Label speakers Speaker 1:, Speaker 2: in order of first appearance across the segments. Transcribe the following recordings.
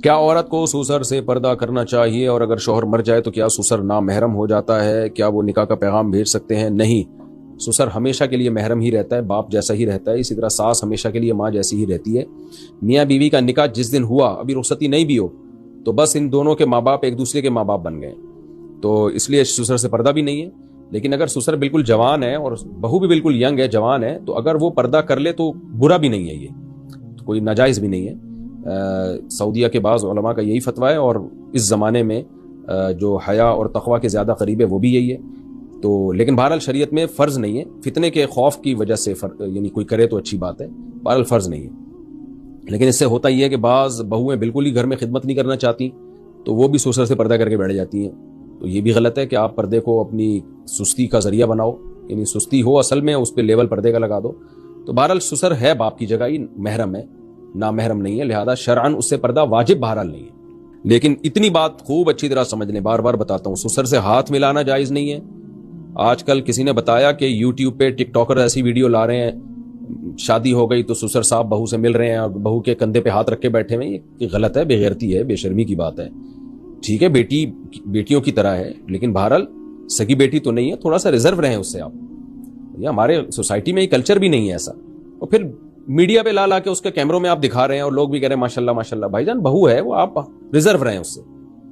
Speaker 1: کیا عورت کو سسر سے پردہ کرنا چاہیے، اور اگر شوہر مر جائے تو کیا سسر نامحرم ہو جاتا ہے؟ کیا وہ نکاح کا پیغام بھیج سکتے ہیں؟ نہیں، سسر ہمیشہ کے لیے محرم ہی رہتا ہے، باپ جیسا ہی رہتا ہے، اسی طرح ساس ہمیشہ کے لیے ماں جیسی ہی رہتی ہے۔ میاں بیوی کا نکاح جس دن ہوا، ابھی رخصتی نہیں بھی ہو، تو بس ان دونوں کے ماں باپ ایک دوسرے کے ماں باپ بن گئے، تو اس لیے سسر سے پردہ بھی نہیں ہے۔ لیکن اگر سسر بالکل جوان ہے اور بہو بھی بالکل ینگ ہے، جوان ہے، تو اگر وہ پردہ کر لے تو برا بھی نہیں ہے، یہ کوئی ناجائز بھی نہیں ہے۔ سعودیہ کے بعض علماء کا یہی فتویٰ ہے، اور اس زمانے میں جو حیا اور تقوی کے زیادہ قریب ہے وہ بھی یہی ہے۔ تو لیکن بہرحال شریعت میں فرض نہیں ہے، فتنے کے خوف کی وجہ سے یعنی کوئی کرے تو اچھی بات ہے، بہرحال فرض نہیں ہے۔ لیکن اس سے ہوتا یہ ہے کہ بعض بہویں بالکل ہی گھر میں خدمت نہیں کرنا چاہتی، تو وہ بھی سسر سے پردہ کر کے بیٹھ جاتی ہیں، تو یہ بھی غلط ہے کہ آپ پردے کو اپنی سستی کا ذریعہ بناؤ، یعنی سستی ہو اصل میں اس پہ لیول پردے کا لگا دو۔ تو بہرحال سسر ہے باپ کی جگہ ہی محرم ہے، نامحرم نہیں ہے، لہذا شرعاً اس سے پردہ واجب بہرحال نہیں ہے۔ لیکن اتنی بات خوب اچھی طرح سمجھ لیں، بار بار بتاتا ہوں، سسر سے ہاتھ ملانا جائز نہیں ہے۔ آج کل کسی نے بتایا کہ یوٹیوب پہ ٹک ٹاکر ایسی ویڈیو لا رہے ہیں، شادی ہو گئی تو سسر صاحب بہو سے مل رہے ہیں اور بہو کے کندھے پہ ہاتھ رکھ کے بیٹھے ہوئے، یہ غلط ہے، بے غیرتی ہے، بے شرمی کی بات ہے۔ ٹھیک ہے، بیٹی بیٹیوں کی طرح ہے، لیکن بہرحال سگی بیٹی تو نہیں ہے، تھوڑا سا ریزرو رہیں اس سے آپ۔ یہ ہمارے سوسائٹی میں یہ کلچر بھی نہیں ہے ایسا، اور پھر میڈیا پہ لا کے اس کے کیمروں میں آپ دکھا رہے ہیں اور لوگ بھی کہہ رہے ہیں ماشاءاللہ ماشاءاللہ۔ بھائی جان بہو ہے، وہ آپ ریزرو رہیں اس سے،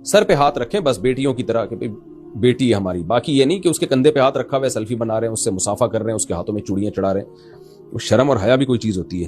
Speaker 1: سر پہ ہاتھ رکھیں بس بیٹیوں کی طرح، کہ بیٹی ہے ہماری، باقی یہ نہیں کہ اس کے کندھے پہ ہاتھ رکھا ہوا ہے، سیلفی بنا رہے ہیں، اس سے مصافحہ کر رہے ہیں، اس کے ہاتھوں میں چوڑیاں چڑھا رہے ہیں۔ شرم اور حیا بھی کوئی چیز ہوتی ہے؟